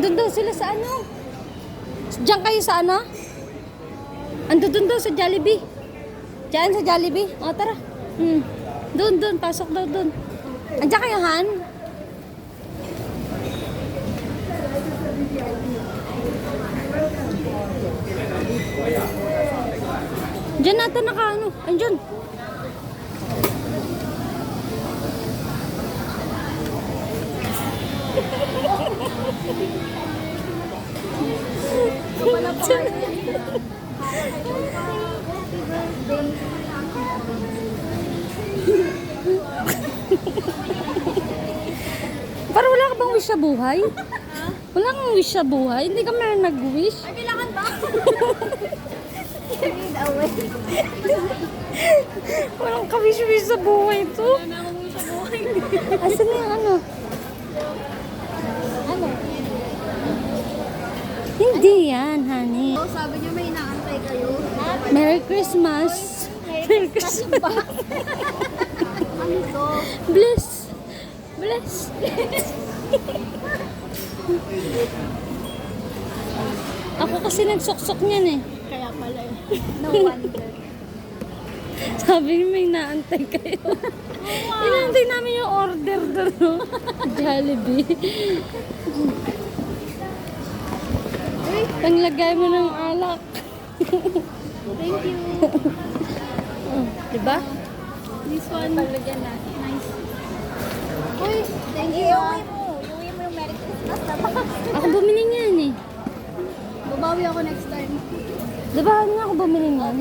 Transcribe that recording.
Andun daw sila sa ano? Diyan kayo sa ano? Andun daw sa Jollibee. Diyan sa Jollibee. O, tara. Doon. Pasok daw doon. Andiyan kayo, Han? Diyan natin naka ano. Andiyan. Wala pa kayo. Parang wala ka bang wish sa buhay? Wala kang wish sa buhay? Hindi ka meron nag-wish? Ay, kailangan ba? Read away. Walang ka-wish-wish sa buhay to. Wala na akong wish sa buhay. Asan na yung ano? Ano? Hindi yan, honey. Oh, sabi niyo may inaantay kayo. Merry Christmas. Merry Christmas. Ano to? Bless. Ako kasi nagsuksok niyan eh. Kaya pala eh. No wonder. Sabi niyo may naantay kayo. Inaantay namin yung order doon, no? Jollibee. Panglagay mo ng alak. Thank you. Diba? This one. Palagyan na. Nice. Uy, thank you. Iuwi mo yung Merry Christmas na ba? Ako bumili niyan eh. Babawi ako next time. Diba nga ako bumili niyan?